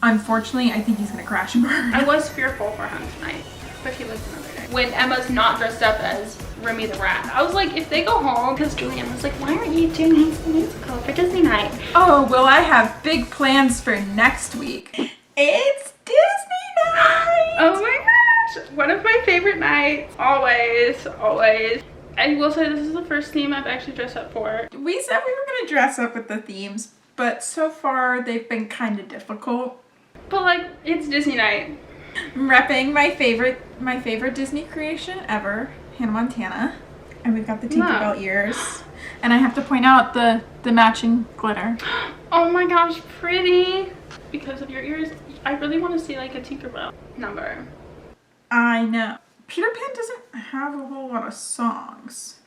Unfortunately, I think he's gonna crash and burn. I was fearful for him tonight, but he lives another day. When Emma's not dressed up as Remy the Rat, I was like, if they go home, because Julian was like, why aren't you doing High School Musical for Disney night? Oh, well, I have big plans for next week. It's Disney night! Oh my gosh, one of my favorite nights, always, always. I will say this is the first theme I've actually dressed up for. We said we were gonna dress up with the themes, but so far they've been kind of difficult. But like, it's Disney night. I'm repping my favorite Disney creation ever, Hannah Montana. And we've got the Tinkerbell ears. And I have to point out the matching glitter. Oh my gosh, pretty. Because of your ears, I really want to see like a Tinkerbell number. I know. Peter Pan doesn't have a whole lot of songs.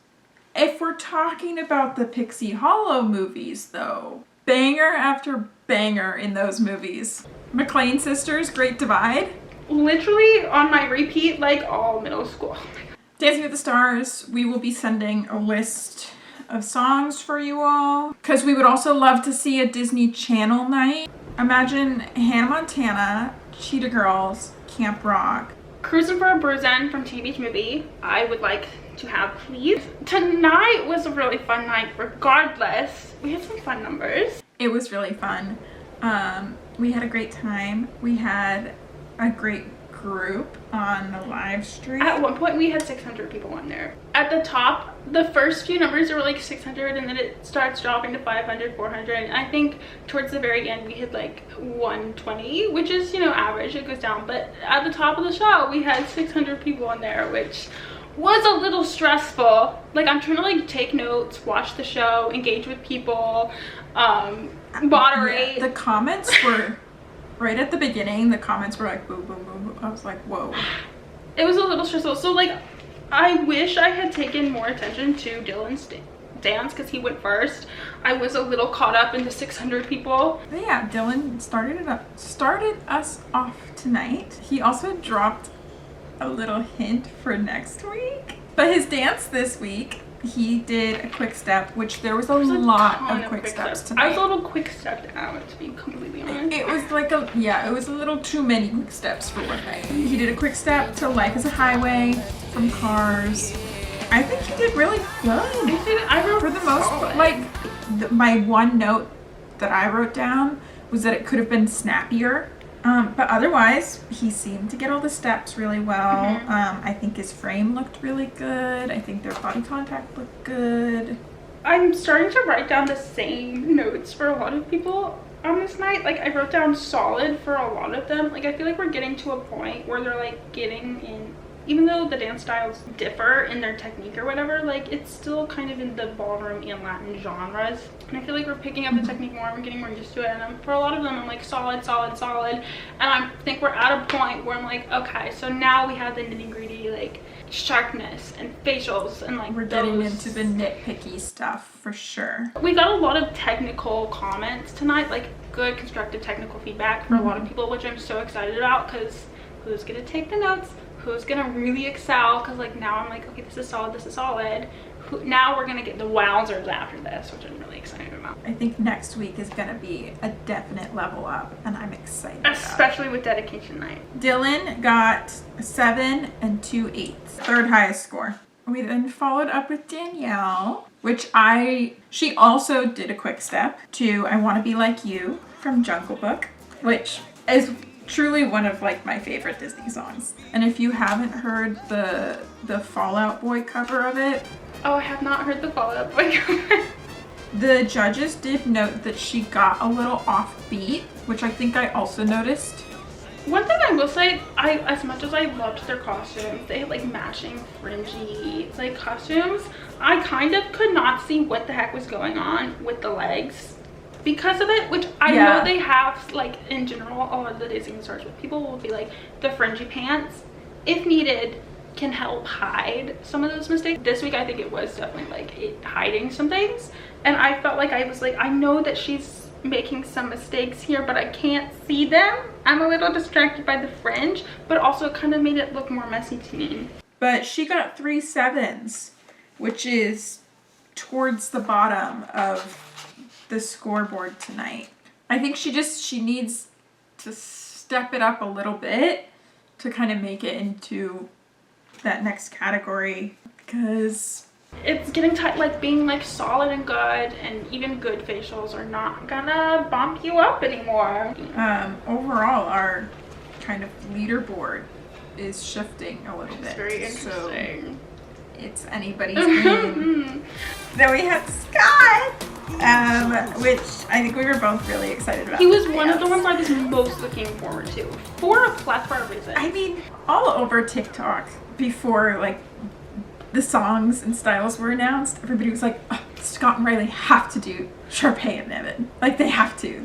If we're talking about the Pixie Hollow movies though, banger after banger in those movies. McLean Sisters, Great Divide. Literally on my repeat like all middle school. Oh my God. Dancing with the Stars, we will be sending a list of songs for you all. Because we would also love to see a Disney Channel night. Imagine Hannah Montana, Cheetah Girls, Camp Rock. Cruising for a Bruisin' from Teen Beach Movie, I would like to have, please. Tonight was a really fun night regardless. We had some fun numbers. It was really fun. We had a great time. We had a great group on the live stream. At one point we had 600 people on there. At the top, the first few numbers were like 600 and then it starts dropping to 500, 400. And I think towards the very end we hit like 120, which is, you know, average, it goes down. But at the top of the show, we had 600 people on there, which was a little stressful. Like, I'm trying to like take notes, watch the show, engage with people, moderate. Yeah, the comments were right at the beginning. The comments were like boom, boom, boom, boom. I was like, whoa. It was a little stressful. So like, I wish I had taken more attention to Dylan's dance because he went first. I was a little caught up in the 600 people. But yeah, Dylan started us off tonight. He also dropped a little hint for next week. But his dance this week, he did a quick step, which there was a lot of quick steps tonight. I was a little quick stepped out, to be completely honest. It was like it was a little too many quick steps for one night. He did a quick step to Life is a Highway from Cars. I think he did really good. I wrote for the most part. Like, my one note that I wrote down was that it could have been snappier. But otherwise, he seemed to get all the steps really well. I think his frame looked really good. I think their body contact looked good. I'm starting to write down the same notes for a lot of people on this night. Like, I wrote down solid for a lot of them. Like, I feel like we're getting to a point where they're like getting in, even though the dance styles differ in their technique or whatever, like it's still kind of in the ballroom and Latin genres. And I feel like we're picking up the technique more and we're getting more used to it. And for a lot of them, I'm like solid, solid, solid. And I think we're at a point where I'm like, okay, so now we have the nitty gritty, like sharpness and facials and like we're getting into the nitpicky stuff for sure. We got a lot of technical comments tonight, like good constructive technical feedback for a lot of people, which I'm so excited about because who's gonna take the notes? Who's gonna really excel? Because like now I'm like, okay, this is solid, this is solid. Now we're gonna get the wowzers after this, which I'm really excited about. I think next week is gonna be a definite level up and I'm excited. Especially with dedication night. Dylan got 7 and 2/8, third highest score. We then followed up with Danielle, which she also did a quick step to I Wanna Be Like You from Jungle Book, which is truly one of like my favorite Disney songs. And if you haven't heard the Fall Out Boy cover of it. Oh, I have not heard the Fall Out Boy cover. The judges did note that she got a little offbeat, which I think I also noticed. One thing I will say, as much as I loved their costumes, they had like matching fringy like costumes. I kind of could not see what the heck was going on with the legs because of it, which I know they have, like in general, a lot of the Disney stars, but people will be like, the fringy pants, if needed, can help hide some of those mistakes. This week I think it was definitely like it hiding some things, and I felt like I was like, I know that she's making some mistakes here, but I can't see them. I'm a little distracted by the fringe, but also it kind of made it look more messy to me. But she got 3 7s, which is towards the bottom of the scoreboard tonight. I think she needs to step it up a little bit to kind of make it into that next category, because it's getting tight. Like being like solid and good, and even good facials are not gonna bump you up anymore. Overall our kind of leaderboard is shifting a little bit. It's very interesting. So it's anybody's game. Then we have Scott, which I think we were both really excited about. He was one of the ones I was most looking forward to for a plethora of reasons. I mean, all over TikTok before like the songs and styles were announced, everybody was like, oh, Scott and Riley have to do Sharpay and Evan. Like they have to.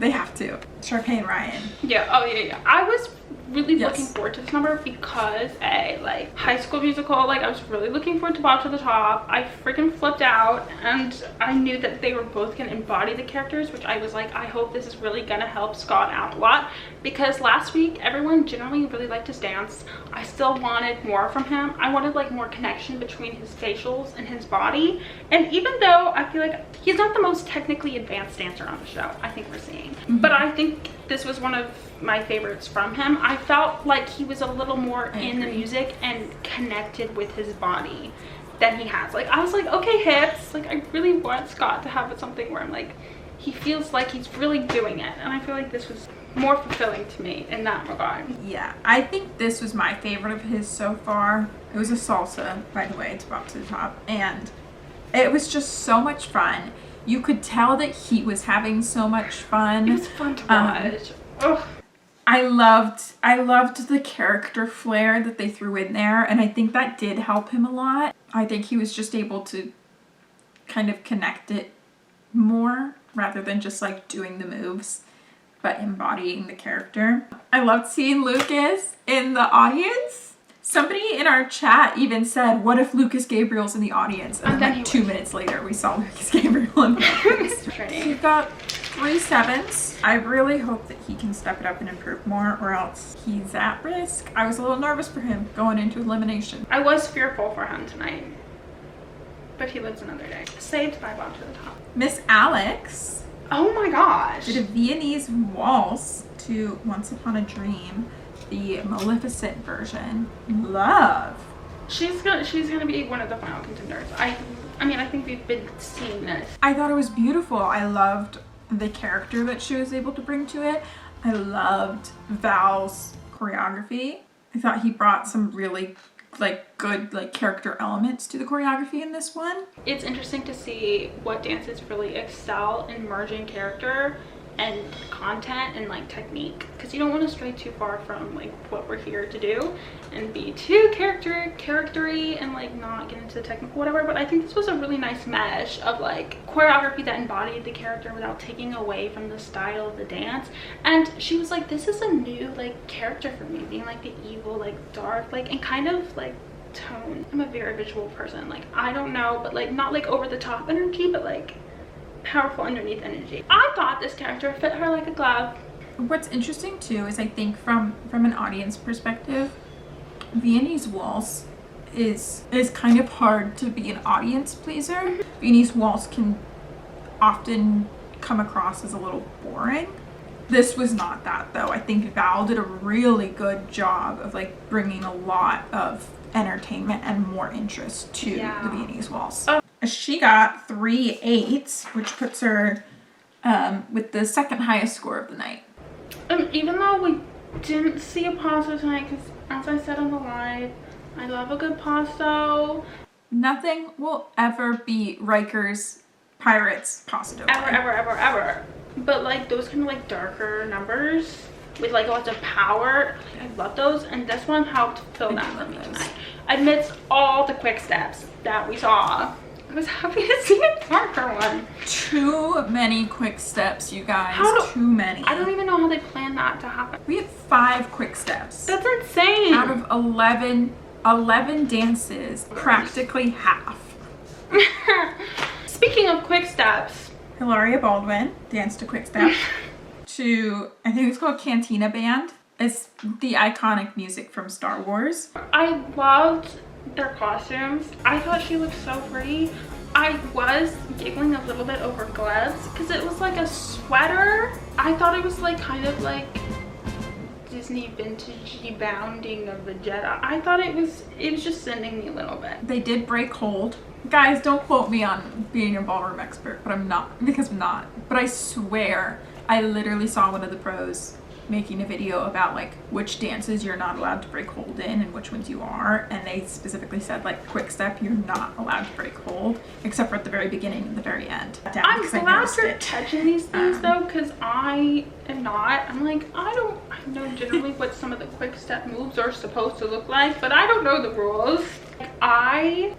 Sharpay and Ryan. Yeah, oh yeah. I was really looking forward to this number because like High School Musical, like I was really looking forward to Bob to the Top. I freaking flipped out, and I knew that they were both gonna embody the characters, which I was like, I hope this is really gonna help Scott out a lot, because last week everyone generally really liked his dance. I still wanted more from him. I wanted like more connection between his facials and his body, and even though I feel like he's not the most technically advanced dancer on the show, I think we're seeing, but I think this was one of my favorites from him. I felt like he was a little more in the music and connected with his body than he has. Like I was like, okay, hips, like I really want Scott to have something where I'm like, he feels like he's really doing it, and I feel like this was more fulfilling to me in that regard. Yeah, I think this was my favorite of his so far. It was a salsa, by the way, it's Bob to the Top, and it was just so much fun. You could tell that he was having so much fun. It was fun to watch. Ugh. I loved the character flair that they threw in there, and I think that did help him a lot. I think he was just able to kind of connect it more rather than just like doing the moves, but embodying the character. I loved seeing Lucas in the audience. Somebody in our chat even said, what if Lucas Gabriel's in the audience? And then like 2 minutes later we saw Lucas Gabriel in the audience. We've got 3 7s. I really hope that he can step it up and improve more, or else he's at risk. I was a little nervous for him going into elimination. I was fearful for him tonight, but he lives another day. Saved by Bob to the Top. Miss Alex. Oh my gosh. Did a Viennese waltz to Once Upon a Dream, the Maleficent version. Love. She's gonna be one of the final contenders. I mean, I think we've been seeing this. I thought it was beautiful. I loved the character that she was able to bring to it. I loved Val's choreography. I thought he brought some really like good like character elements to the choreography in this one. It's interesting to see what dances really excel in merging character and content and like technique, because you don't want to stray too far from like what we're here to do and be too charactery and like not get into the technical whatever. But I think this was a really nice mesh of like choreography that embodied the character without taking away from the style of the dance. And she was like, this is a new like character for me, being like the evil, like dark, like, and kind of like tone. I'm a very visual person, like I don't know, but like not like over the top energy, but like powerful underneath energy. I thought this character fit her like a glove. What's interesting too is I think from an audience perspective, Viennese waltz is kind of hard to be an audience pleaser. Viennese waltz can often come across as a little boring. This was not that though. I think Val did a really good job of like bringing a lot of entertainment and more interest to the Viennese waltz. She got 3 8s, which puts her with the second highest score of the night. Even though we didn't see a pasta tonight, because as I said on the live, I love a good pasta. Nothing will ever beat Riker's Pirates pasta. Ever. But like those kind of like darker numbers with like lots of power, I love those, and this one helped fill that for me tonight. Amidst all the quick steps that we saw, I was happy to see a darker one. Too many quick steps, you guys. Too many. I don't even know how they planned that to happen. We had 5 quick steps. That's insane. Out of 11 dances, practically half. Speaking of quick steps, Hilaria Baldwin danced a quick step to, I think it's called Cantina Band. It's the iconic music from Star Wars. I loved their costumes. I thought she looked so pretty. I was giggling a little bit over gloves because it was like a sweater. I thought it was like kind of like Disney vintagey bounding of the Jedi. I thought it was just sending me a little bit. They did break hold. Guys, don't quote me on being a ballroom expert, but I'm not, because I'm not. But I swear, I literally saw one of the pros making a video about like which dances you're not allowed to break hold in and which ones you are, and they specifically said like quick step you're not allowed to break hold except for at the very beginning and the very end. I'm glad you're touching these things though, because I am not. I'm like, I know generally what some of the quick step moves are supposed to look like, but I don't know the rules.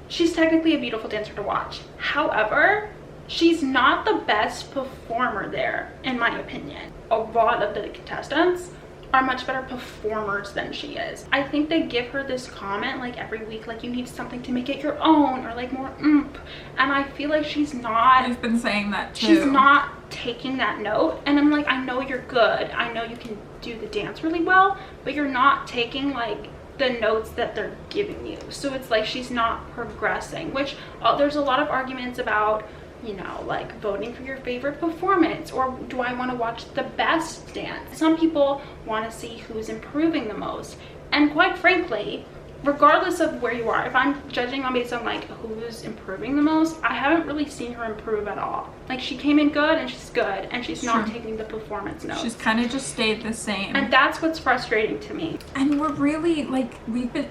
She's technically a beautiful dancer to watch, however she's not the best performer there, in my opinion. A lot of the contestants are much better performers than she is. I think they give her this comment like every week, like you need something to make it your own, or like more oomph, and I feel like she's not. I've been saying that too. She's not taking that note, and I'm like, I know you're good, I know you can do the dance really well, but you're not taking like the notes that they're giving you. So it's like she's not progressing, which there's a lot of arguments about, you know, like voting for your favorite performance, or do I want to watch the best dance? Some people want to see who's improving the most, and quite frankly, regardless of where you are, if I'm judging on based on like who's improving the most, I haven't really seen her improve at all. Like she came in good and she's not taking the performance notes. She's kind of just stayed the same, and that's what's frustrating to me. And we're really like,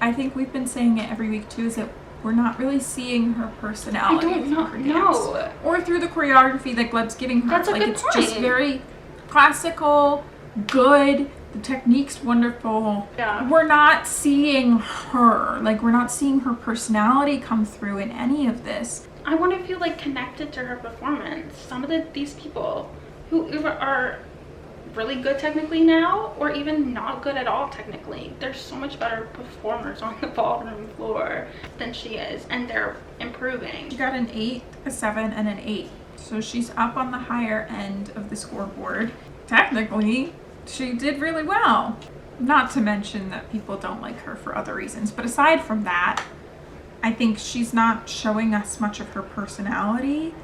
I think we've been saying it every week too, is that we're not really seeing her personality. I don't know. Or through the choreography that Gleb's giving her. That's a like good it's point. Just very classical, good. The technique's wonderful. Yeah. We're not seeing her. Like we're not seeing her personality come through in any of this. I want to feel like connected to her performance. Some of these people who are really good technically now, or even not good at all technically, they're so much better performers on the ballroom floor than she is, and they're improving. She got an 8, a 7, and an 8, so she's up on the higher end of the scoreboard. Technically she did really well, not to mention that people don't like her for other reasons, but aside from that, I think she's not showing us much of her personality.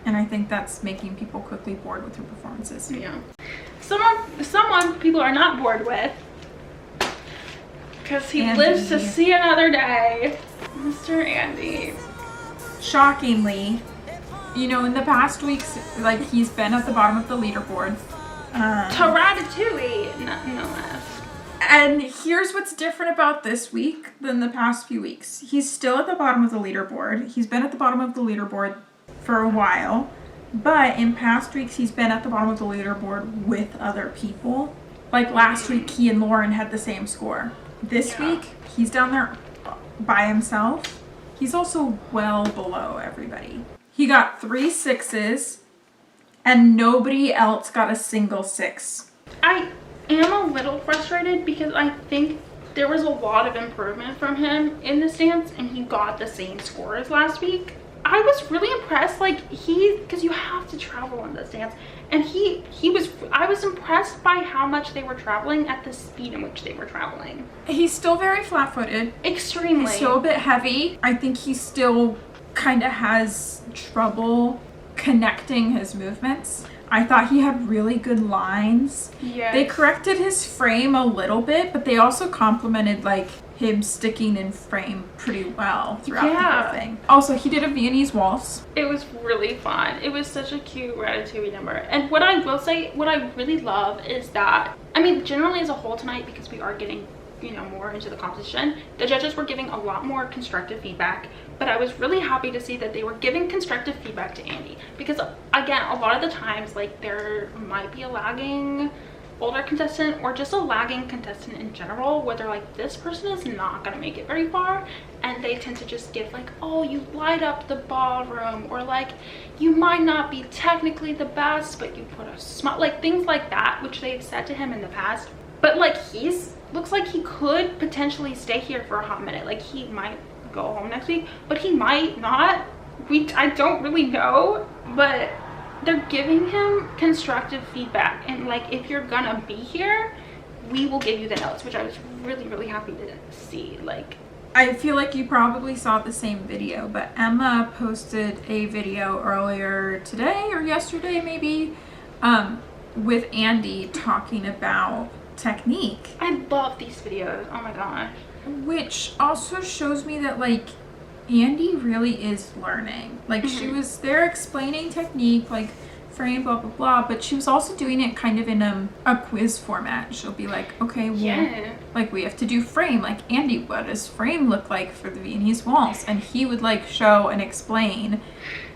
And I think that's making people quickly bored with her performances. Yeah. Someone people are not bored with, because he lives to see another day. Mr. Andy. Shockingly, you know, in the past weeks, like he's been at the bottom of the leaderboard. To Ratatouille, no less. And here's what's different about this week than the past few weeks. He's still at the bottom of the leaderboard. He's been at the bottom of the leaderboard for a while, but in past weeks he's been at the bottom of the leaderboard with other people. Like last week he and Lauren had the same score. This week he's down there by himself. He's also well below everybody. He got 3 6s and nobody else got a single 6. I am a little frustrated because I think there was a lot of improvement from him in this dance, and he got the same score as last week. I was really impressed, like because you have to travel in this dance, and I was impressed by how much they were traveling at the speed in which they were traveling. He's still very flat-footed. Extremely. He's still a bit heavy. I think he still kind of has trouble connecting his movements. I thought he had really good lines. Yes. They corrected his frame a little bit, but they also complimented like him sticking in frame pretty well throughout the whole thing. Also, he did a Viennese waltz. It was really fun. It was such a cute Ratatouille number. And what I will say, what I really love is that, I mean, generally as a whole tonight, because we are getting, you know, more into the competition, the judges were giving a lot more constructive feedback, but I was really happy to see that they were giving constructive feedback to Andy, because again, a lot of the times, like, there might be a lagging older contestant or just a lagging contestant in general where they're like, this person is not gonna make it very far, and they tend to just give like, oh, you light up the ballroom, or like, you might not be technically the best but you put a smile, like things like that, which they've said to him in the past. But like, looks like he could potentially stay here for a hot minute. Like, he might go home next week, but he might not. I don't really know, but they're giving him constructive feedback, and like, if you're gonna be here, we will give you the notes, which I was really, really happy to see. Like, I feel like you probably saw the same video, but Emma posted a video earlier today or yesterday maybe, with Andy talking about technique. I love these videos. Oh my gosh. Which also shows me that, like, Andy really is learning. Like, she was there explaining technique, like, frame, blah, blah, blah, but she was also doing it kind of in a quiz format. She'll be like, okay, well, like, we have to do frame. Like, Andy, what does frame look like for the Viennese waltz? And he would, like, show and explain.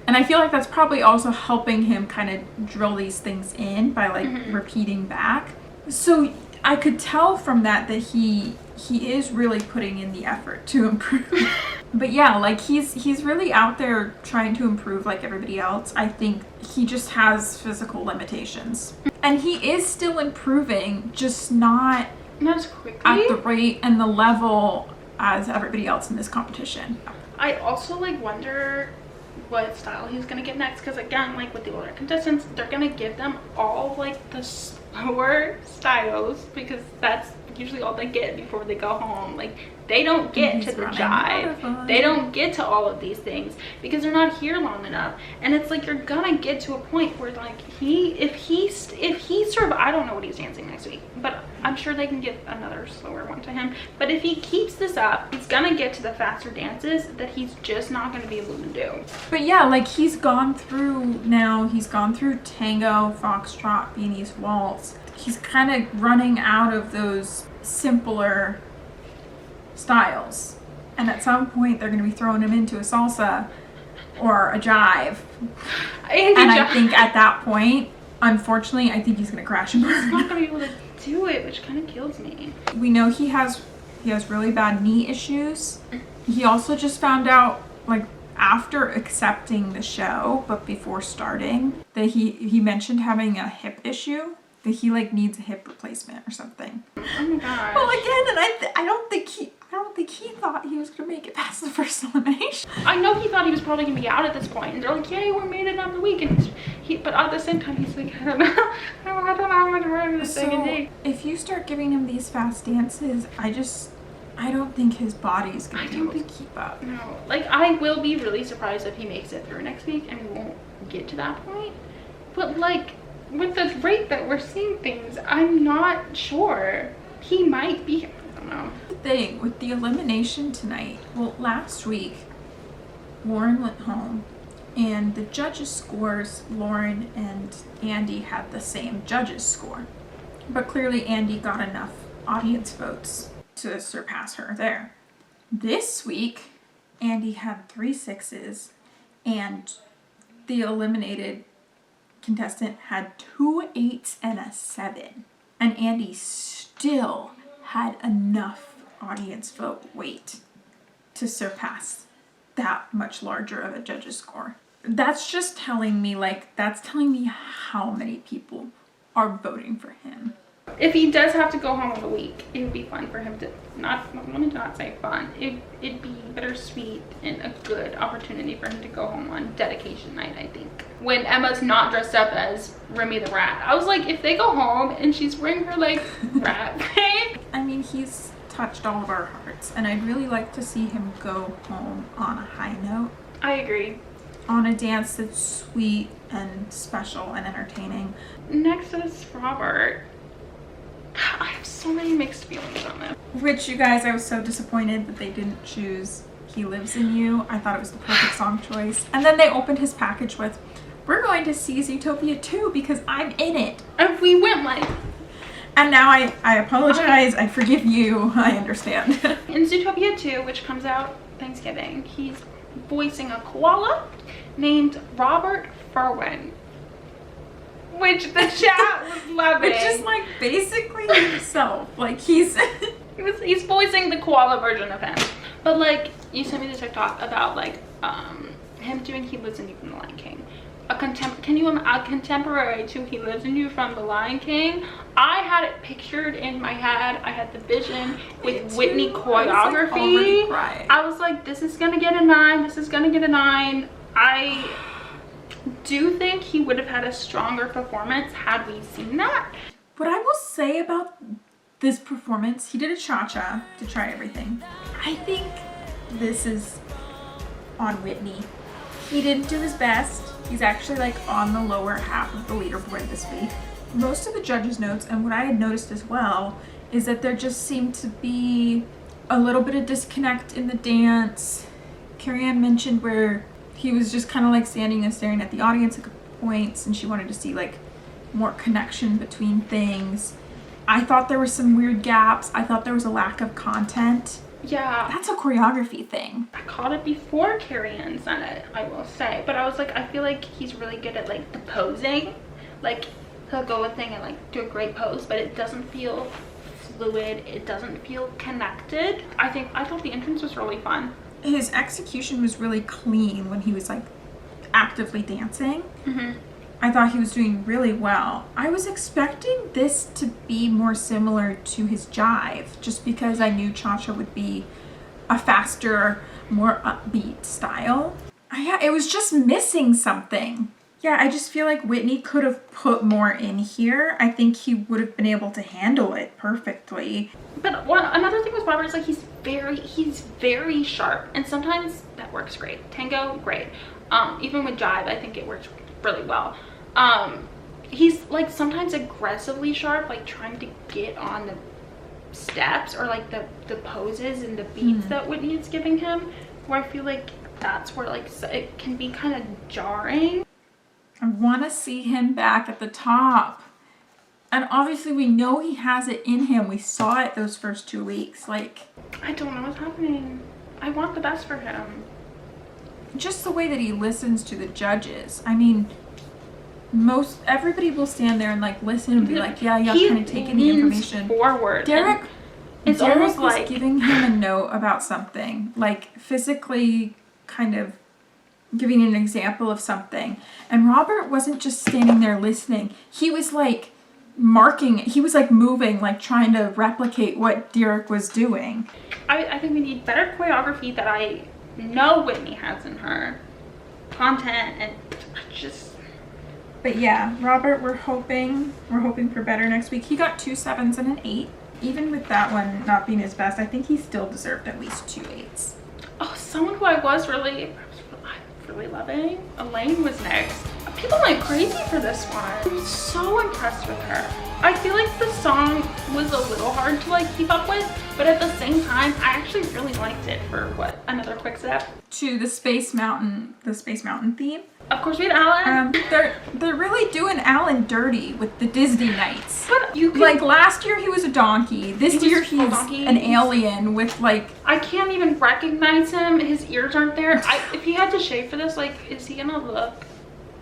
And I feel like that's probably also helping him kind of drill these things in by, like, repeating back. So I could tell from that he is really putting in the effort to improve. But yeah, like, he's really out there trying to improve like everybody else. I think he just has physical limitations. And he is still improving, just not as quickly at the rate and the level as everybody else in this competition. I also, like, wonder what style he's gonna get next, because again, like with the older contestants, they're gonna give them all like the slower styles because that's usually all they get before they go home. Like, they don't get to the jive, they don't get to all of these things because they're not here long enough. And it's like, you're gonna get to a point where, like, if he sort of, I don't know what he's dancing next week, but I'm sure they can give another slower one to him. But if he keeps this up, he's gonna get to the faster dances that he's just not gonna be able to do. But yeah, like, he's gone through tango, foxtrot, Viennese waltz. He's kind of running out of those simpler styles, and at some point they're going to be throwing him into a salsa or a jive, and I think at that point, unfortunately, I think he's going to crash and burn. He's not going to be able to do it, which kind of kills me. We know he has really bad knee issues. He also just found out, like, after accepting the show but before starting, that he mentioned having a hip issue, that he, like, needs a hip replacement or something. Oh my gosh. Well, again, and I don't think he thought he was gonna make it past the first elimination. I know he thought he was probably gonna be out at this point, and they're like, "Yay, we're made it another week." And but at the same time, he's like, "I don't know how much we're gonna day." If you start giving him these fast dances, I don't think his body's gonna be able to keep up. No, like, I will be really surprised if he makes it through next week and we won't get to that point. But, like, with the rate that we're seeing things, I'm not sure. He might be, I don't know. The thing with the elimination tonight, well, last week, Lauren went home and the judges' scores, Lauren and Andy had the same judges' score. But clearly Andy got enough audience votes to surpass her there. This week, Andy had 3 6s and the eliminated contestant had 2 8s and a 7, and Andy still had enough audience vote weight to surpass that much larger of a judge's score. That's just telling me, like, how many people are voting for him. If he does have to go home in a week, it would be fun for him to let me not say fun. It'd be bittersweet and a good opportunity for him to go home on dedication night, I think. When Emma's not dressed up as Remy the Rat, I was like, if they go home and she's wearing her, like, rat thing. I mean, he's touched all of our hearts, and I'd really like to see him go home on a high note. I agree. On a dance that's sweet and special and entertaining. Next is Robert. I have so many mixed feelings on this. Which, you guys, I was so disappointed that they didn't choose He Lives in You. I thought it was the perfect song choice. And then they opened his package with, we're going to see Zootopia 2 because I'm in it. And we went like... And now I apologize. I forgive you. I understand. In Zootopia 2, which comes out Thanksgiving, he's voicing a koala named Robert Furwin. Which the chat was loving. Which is, like, basically himself. Like, he's voicing the koala version of him. But, like, you sent me the TikTok about, like, him doing He Lives in You from The Lion King. A contemporary to He Lives in You from The Lion King. I had it pictured in my head. I had the vision with Whitney choreography. I was like, this is gonna get a 9. This is gonna get a 9. I do think he would have had a stronger performance had we seen that. What I will say about this performance, he did a cha-cha to try everything. I think this is on Whitney. He didn't do his best. He's actually, like, on the lower half of the leaderboard this week. most of the judges' notes, and what I had noticed as well, is that there just seemed to be a little bit of disconnect in the dance. Carrie Ann mentioned where he was just kind of like standing and staring at the audience at points, and she wanted to see like more connection between things. I thought there were some weird gaps. I thought there was a lack of content. Yeah. That's a choreography thing. I caught it before Carrie Ann said it, I will say. But I was like, I feel like he's really good at like the posing. Like he'll go a thing and like do a great pose, but it doesn't feel fluid. It doesn't feel connected. I thought the entrance was really fun. His execution was really clean when he was like actively dancing. I thought he was doing really well. I was expecting this to be more similar to his jive, just because I knew Cha-Cha would be a faster, more upbeat style. It was just missing something. Yeah, I just feel like Whitney could have put more in here. I think he would have been able to handle it perfectly. But another thing with Robert is like he's very sharp, and sometimes that works great. Tango, great. Even with jive, I think it works really well. He's like sometimes aggressively sharp, like trying to get on the steps or like the poses and the beats that Whitney is giving him, where I feel like that's where like it can be kind of jarring. I want to see him back at the top. And obviously we know he has it in him. We saw it those first 2 weeks. Like, I don't know what's happening. I want the best for him. Just the way that he listens to the judges. I mean, everybody will stand there and like listen and be like, yeah, y'all kind of taking the information forward. Derek was like giving him a note about something, like physically kind of giving an example of something, and Robert wasn't just standing there listening. He was like marking it. He was like moving, like trying to replicate what Derek was doing. I think we need better choreography that I know Whitney has in her content, and just. But yeah, Robert, we're hoping for better next week. He got 2 7s and an 8. Even with that one not being his best, I think he still deserved at least 2 8s. Oh, someone who I was really loving, Elaine was next. People went crazy for this one. I'm so impressed with her. I feel like the song was a little hard to like keep up with, but at the same time, I actually really liked it for another quick step. To the Space Mountain theme. Of course, we had Alan. They're really doing Alan dirty with the Disney nights. But you can, like last year he was a donkey. This year he's an alien with like. I can't even recognize him. His ears aren't there. If he had to shave for this, like, is he gonna look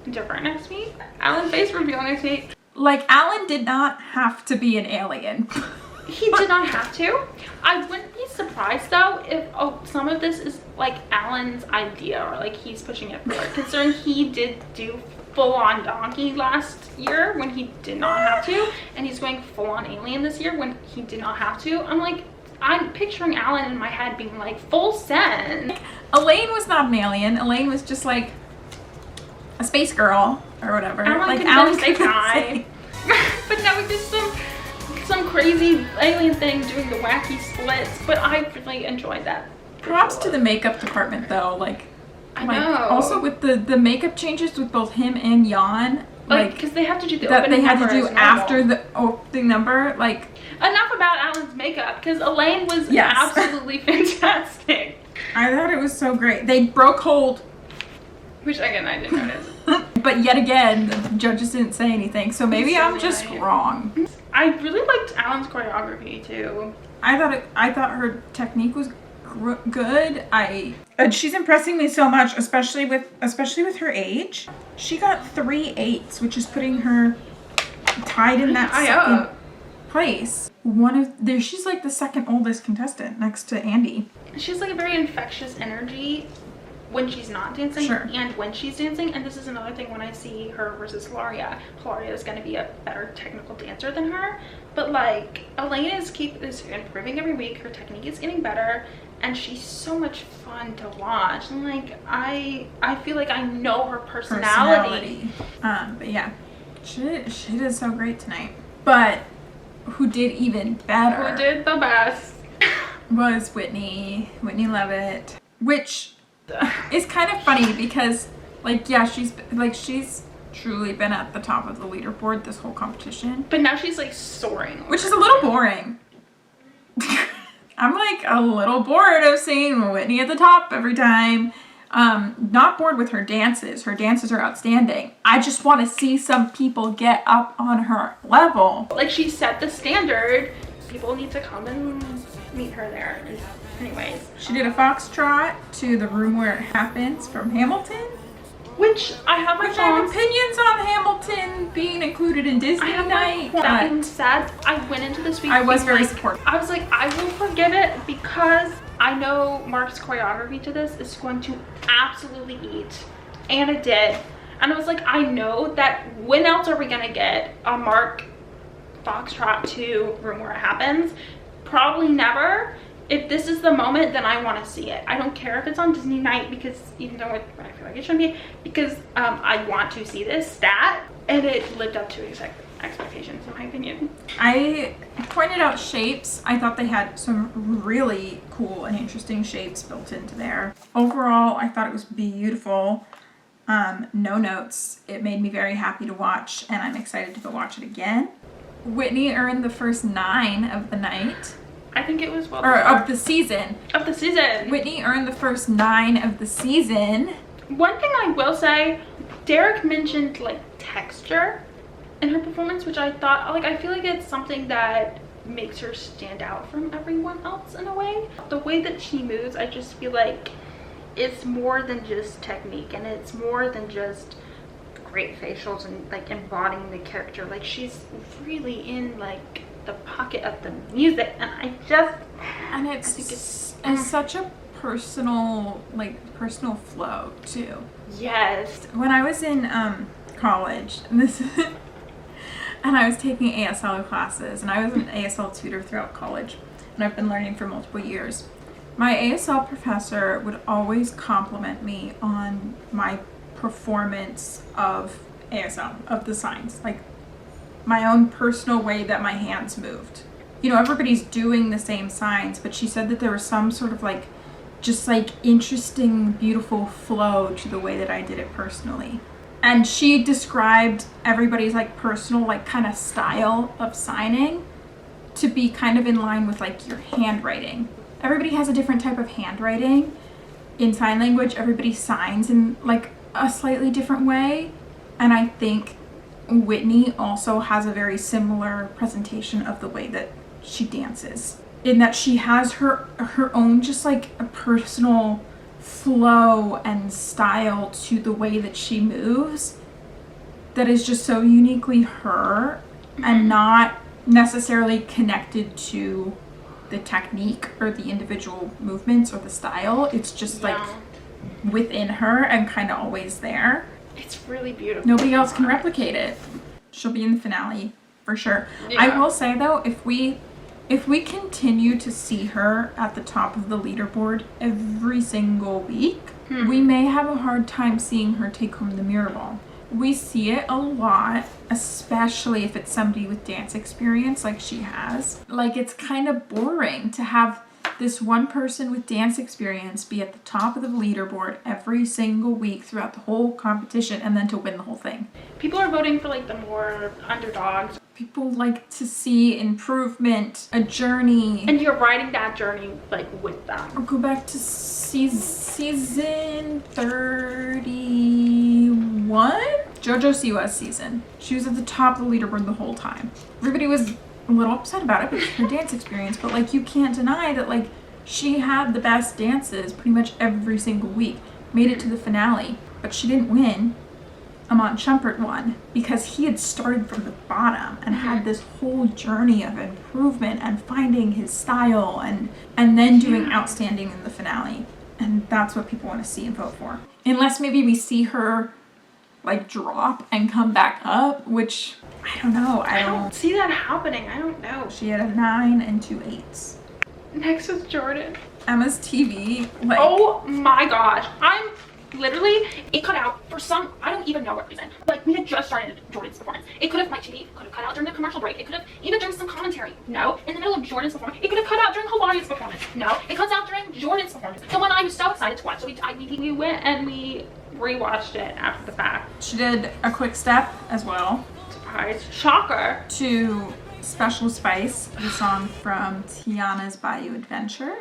different next week? Alan face reveal next week. Like, Alan did not have to be an alien. He did not have to. I wouldn't be surprised though if some of this is like Alan's idea, or like he's pushing it forward, considering he did do full-on donkey last year when he did not have to, and he's going full-on alien this year when he did not have to. I'm picturing Alan in my head being like full send. Elaine was not an alien. Elaine was just like a space girl or whatever. Alan could die. But now we did some crazy alien thing doing the wacky splits, but I really enjoyed that. Props to the makeup department though. I know. Also with the makeup changes with both him and Jan. Because they have to do the that opening they had number to do after the opening number. Enough about Alan's makeup, because Elaine was absolutely fantastic. I thought it was so great. They broke hold. Which again, I didn't notice. But yet again, the judges didn't say anything, so maybe I'm just wrong. I really liked Alan's choreography too. I thought her technique was good. And she's impressing me so much, especially with her age. She got 3 8s, which is putting her tied in that second place. She's like the second oldest contestant next to Andy. She's like a very infectious energy when she's not dancing and when she's dancing, and this is another thing when I see her versus Hilaria. Hilaria is going to be a better technical dancer than her, but like Elaine is improving every week. Her technique is getting better, and she's so much fun to watch. And like I feel like I know her personality. But yeah, she did so great tonight. But who did even better? Who did the best? Was Whitney Leavitt, which is kind of funny because she's truly been at the top of the leaderboard this whole competition. But now she's like soaring. Which is a little boring. I'm like a little bored of seeing Whitney at the top every time. Not bored with her dances. Her dances are outstanding. I just want to see some people get up on her level. Like, she set the standard. People need to come and meet her there. Anyways. She did a foxtrot to The Room Where It Happens from Hamilton. Which I have my Which I have opinions on Hamilton being included in Disney night. That being said, I went into this week. I was very supportive. I was like, I will forgive it because I know Mark's choreography to this is going to absolutely eat. And it did. And I was like, I know that when else are we gonna get a Mark foxtrot to Room Where It Happens? Probably never. If this is the moment, then I want to see it. I don't care if it's on Disney night, because even though I feel like it shouldn't be, because I want to see this stat, and it lived up to expectations in my opinion. I pointed out shapes. I thought they had some really cool and interesting shapes built into there. Overall, I thought it was beautiful. No notes. It made me very happy to watch, and I'm excited to go watch it again. Whitney earned the first 9 of the night. I think it was of the season. Of the season. Whitney earned the first 9 of the season. One thing I will say, Derek mentioned like texture in her performance, which I thought, like, I feel like it's something that makes her stand out from everyone else in a way. The way that she moves, I just feel like it's more than just technique, and it's more than just great facials and like embodying the character. Like, she's really in like the pocket of the music, and I think it's such a personal flow too. Yes. When I was in college, and I was taking ASL classes, and I was an ASL tutor throughout college, and I've been learning for multiple years. My ASL professor would always compliment me on my performance of ASL, of the signs, like my own personal way that my hands moved. You know, everybody's doing the same signs, but she said that there was some sort of like, just like interesting, beautiful flow to the way that I did it personally. And she described everybody's like personal, like kind of style of signing to be kind of in line with like your handwriting. Everybody has a different type of handwriting. In sign language, everybody signs in like a slightly different way. And I think Whitney also has a very similar presentation of the way that she dances, in that she has her own just like a personal flow and style to the way that she moves that is just so uniquely her and not necessarily connected to the technique or the individual movements or the style. It's just like within her and kind of always there. It's really beautiful. Nobody else can replicate it. She'll be in the finale for sure. Yeah. I will say though, if we continue to see her at the top of the leaderboard every single week, we may have a hard time seeing her take home the mirror ball. We see it a lot, especially if it's somebody with dance experience like she has. Like, it's kind of boring to have this one person with dance experience be at the top of the leaderboard every single week throughout the whole competition and then to win the whole thing. People are voting for like the more underdogs. People like to see improvement, a journey. And you're riding that journey like with them. Or go back to season 31? JoJo Siwa's season. She was at the top of the leaderboard the whole time. Everybody was a little upset about it because of her dance experience, but like, you can't deny that like she had the best dances pretty much every single week. Made it to the finale, but she didn't win. Amon Shumpert won because he had started from the bottom and had this whole journey of improvement and finding his style and then doing outstanding in the finale. And that's what people want to see and vote for. Unless maybe we see her like drop and come back up, which I don't know. I don't see that happening. I don't know. She had a 9 and 2 8s. Next is Jordan. Emma's TV. Like, oh my gosh. I'm literally, it cut out for some, I don't even know what reason. Like, we had just started Jordan's performance. It could have, my TV could have cut out during the commercial break. It could have, even during some commentary. No. In the middle of Jordan's performance. It could have cut out during Hawaii's performance. No. It cuts out during Jordan's performance. Someone I was so excited to watch. So we went and we rewatched it after the fact. She did a quick step as well. Surprise. Shocker. To Special Spice, the song from Tiana's Bayou Adventure,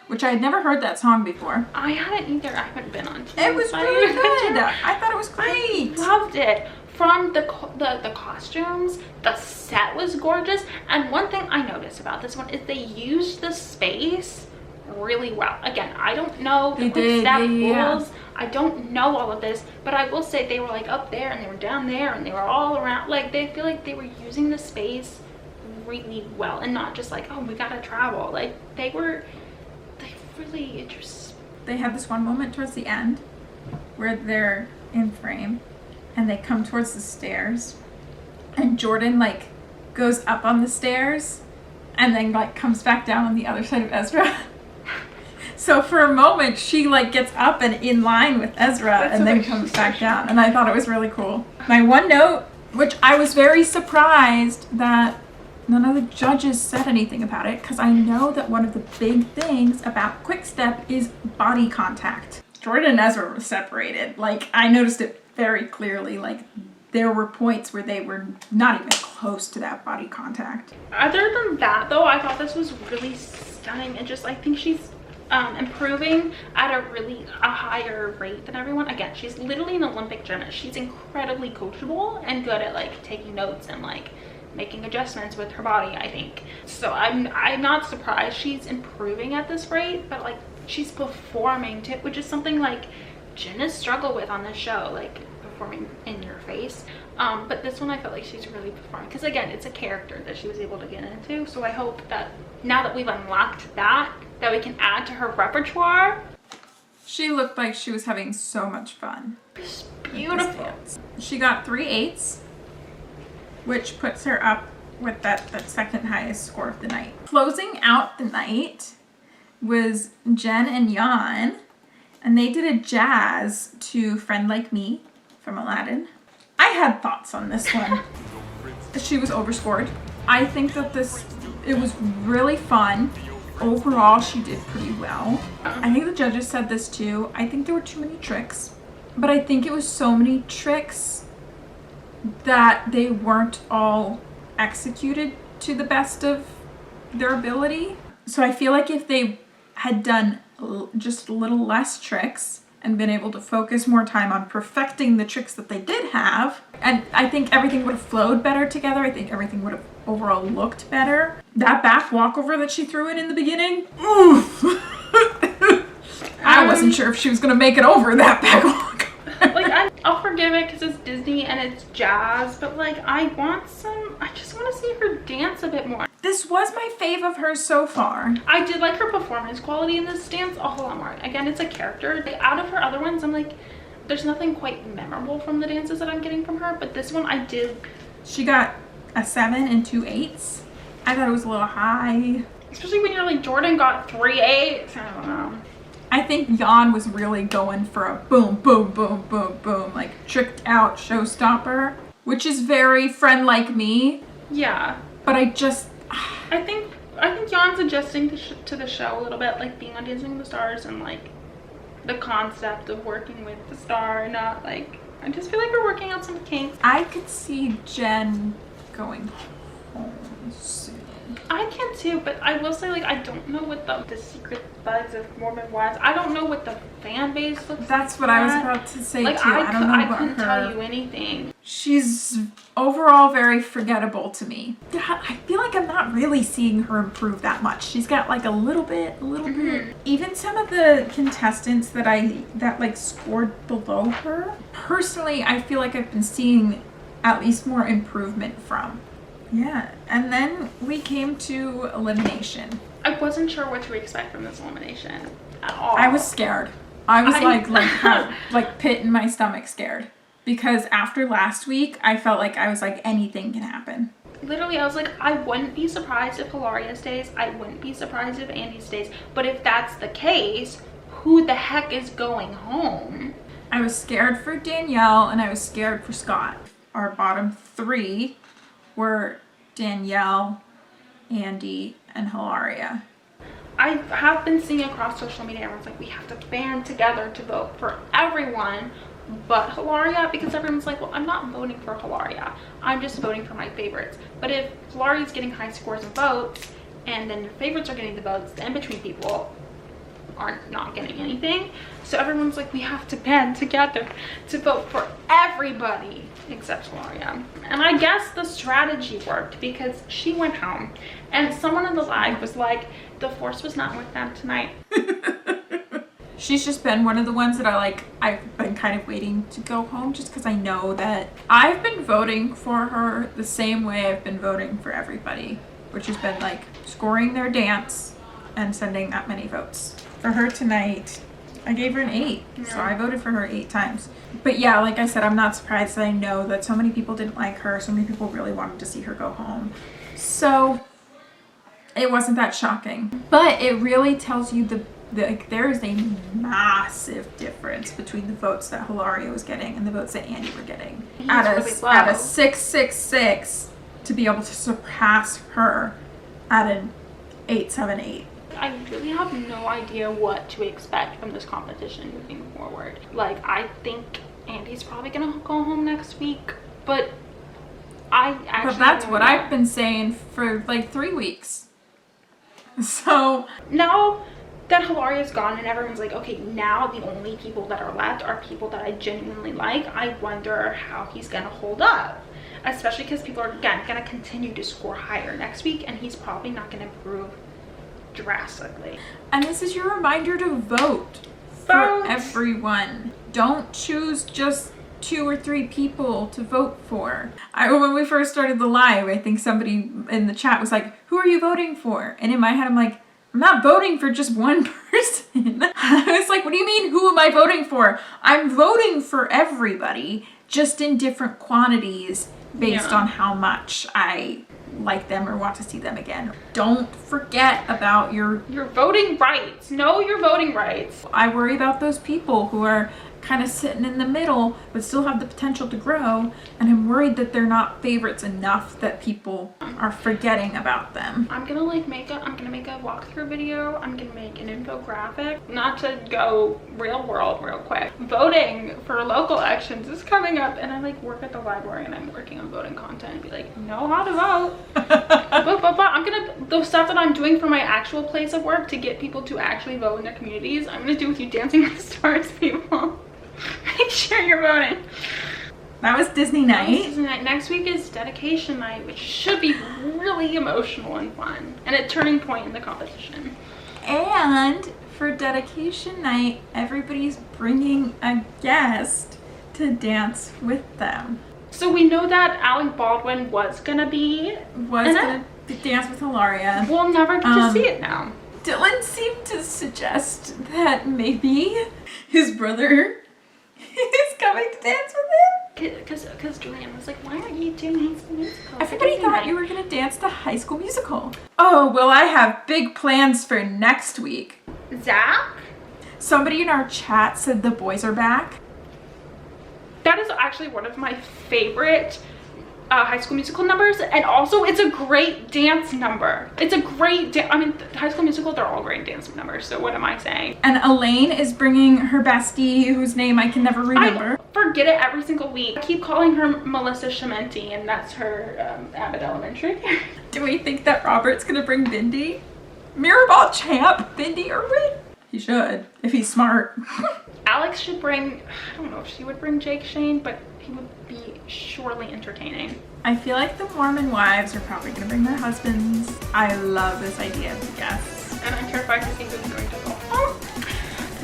which I had never heard that song before. I hadn't either. I haven't been on It was really good. I thought it was great. I loved it. From the costumes, the set was gorgeous. And one thing I noticed about this one is they used the space really well. Again, I don't know the quick step rules. I don't know all of this, but I will say they were like up there and they were down there and they were all around. Like, they feel like they were using the space really well and not just like, oh, we gotta travel. Like, they really interesting. They had this one moment towards the end where they're in frame and they come towards the stairs and Jordan like goes up on the stairs and then like comes back down on the other side of Ezra. So for a moment she like gets up and in line with Ezra and then comes back down, and I thought it was really cool. My one note, which I was very surprised that none of the judges said anything about it, because I know that one of the big things about quickstep is body contact. Jordan and Ezra were separated. Like, I noticed it very clearly. Like, there were points where they were not even close to that body contact. Other than that, though, I thought this was really stunning, and just I think she's improving at a higher rate than everyone. Again, she's literally an Olympic gymnast. She's incredibly coachable and good at like taking notes and like making adjustments with her body, I think. So I'm not surprised she's improving at this rate, but like she's performing too, which is something like gymnasts struggle with on this show, like performing in your face. But this one I felt like she's really performing, because again, it's a character that she was able to get into. So I hope that now that we've unlocked that we can add to her repertoire. She looked like she was having so much fun. It's beautiful. She got 3/8, which puts her up with that second highest score of the night. Closing out the night was Jen and Jan, and they did a jazz to Friend Like Me from Aladdin. I had thoughts on this one. She was overscored. I think that it was really fun. Overall, she did pretty well. I think the judges said this too. I think there were too many tricks, but I think it was so many tricks that they weren't all executed to the best of their ability. So I feel like if they had done just a little less tricks and been able to focus more time on perfecting the tricks that they did have, and I think everything would have flowed better together. I think everything would have overall looked better. That back walkover that she threw in the beginning, oof. I wasn't sure if she was gonna make it over that back walkover. Like, I'll forgive it because it's Disney and it's jazz, but like I just want to see her dance a bit more. This was my fave of hers so far. I did like her performance quality in this dance a whole lot more. Again, it's a character. Out of her other ones, I'm like, there's nothing quite memorable from the dances that I'm getting from her, but this one I did. She got a 7 and 2/8. I thought it was a little high. Especially when you're like, Jordan got 3/8. I don't know. I think Jan was really going for a boom, boom, boom, boom, boom, like tricked out showstopper, which is very Friend Like Me. Yeah. But I think Jan's adjusting to the show a little bit, like being on Dancing with the Stars and like the concept of working with the star, not like, I just feel like we're working out some kinks. I could see Jen going home soon. I can too, but I will say, like, I don't know what the secret buzz of Mormon wives. I don't know what the fan base looks like. That's what I was about to say like, too. I don't know I couldn't tell you anything. She's overall very forgettable to me. I feel like I'm not really seeing her improve that much. She's got like a little bit. Even some of the contestants that like scored below her, personally, I feel like I've been seeing at least more improvement from. Yeah, and then we came to elimination. I wasn't sure what to expect from this elimination at all. I was scared. I was like pit in my stomach scared. Because after last week, I felt like I was like, anything can happen. Literally, I was like, I wouldn't be surprised if Hilaria stays. I wouldn't be surprised if Andy stays. But if that's the case, who the heck is going home? I was scared for Danielle and I was scared for Scott. Our bottom 3 were Danielle, Andy, and Hilaria. I have been seeing across social media, everyone's like, we have to band together to vote for everyone. but Hilaria, because everyone's like, well, I'm not voting for Hilaria, I'm just voting for my favorites. But if Hilaria's getting high scores of votes and then your favorites are getting the votes, the in-between people aren't not getting anything. So everyone's like, we have to band together to vote for everybody except Hilaria. And I guess the strategy worked because she went home and someone in the live was like, the force was not with them tonight. She's just been one of the ones that I've been kind of waiting to go home, just because I know that I've been voting for her the same way I've been voting for everybody, which has been like scoring their dance and sending that many votes. For her tonight, I gave her an 8, so I voted for her 8 times. But yeah, like I said, I'm not surprised that I know that so many people didn't like her, so many people really wanted to see her go home. So it wasn't that shocking. But it really tells you there is a massive difference between the votes that Hilaria was getting and the votes that Andy were getting. At a 666 to be able to surpass her at an 878. I really have no idea what to expect from this competition moving forward. Like, I think Andy's probably gonna go home next week, but But that's what I've been saying for like 3 weeks. So now that Hilaria's gone and everyone's like, okay, now the only people that are left are people that I genuinely like, I wonder how he's gonna hold up. Especially because people are, again, gonna continue to score higher next week and he's probably not gonna improve drastically. And this is your reminder to vote for everyone. Don't choose just 2 or 3 people to vote for. When we first started the live, I think somebody in the chat was like, who are you voting for? And in my head, I'm like, I'm not voting for just one person. I was like, what do you mean, who am I voting for? I'm voting for everybody, just in different quantities based on how much I like them or want to see them again. Don't forget about your voting rights. Know your voting rights. I worry about those people who are kind of sitting in the middle but still have the potential to grow, and I'm worried that they're not favorites enough that people are forgetting about them. I'm gonna make a walkthrough video. I'm gonna make an infographic. Not to go real world real quick, voting for local elections is coming up, and I like work at the library and I'm working on voting content and be like, know how to vote. but I'm gonna, the stuff that I'm doing for my actual place of work to get people to actually vote in their communities, I'm gonna do with you Dancing with the Stars people. Make sure you're voting. That was Disney night. Disney night. Next week is dedication night, which should be really emotional and fun, and a turning point in the competition. And for dedication night, everybody's bringing a guest to dance with them. So we know that Alec Baldwin was gonna gonna dance with Hilaria. We'll never get to see it now. Dylan seemed to suggest that maybe his brother is coming to dance with him. Because Julian was like, why aren't you doing High School Musical? Everybody thought you were going to dance to High School Musical. Oh, well, I have big plans for next week. Zach? Somebody in our chat said the boys are back. That is actually one of my favorite High School Musical numbers, and also it's a great dance number. It's a great I mean, High School Musical, they're all great dance numbers, so what am I saying? And Elaine is bringing her bestie, whose name I can never remember. I forget it every single week. I keep calling her Melissa Chimenti, and that's her Abbott Elementary. Do we think that Robert's gonna bring Bindi? Mirrorball champ Bindi Irwin? He should, if he's smart. Alex should bring, I don't know if she would bring Jake Shane, but he would be surely entertaining. I feel like the Mormon wives are probably gonna bring their husbands. I love this idea of the guests. And I'm terrified to see who's going to go home.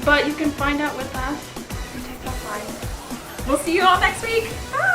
But you can find out with us and take that ride. We'll see you all next week. Bye!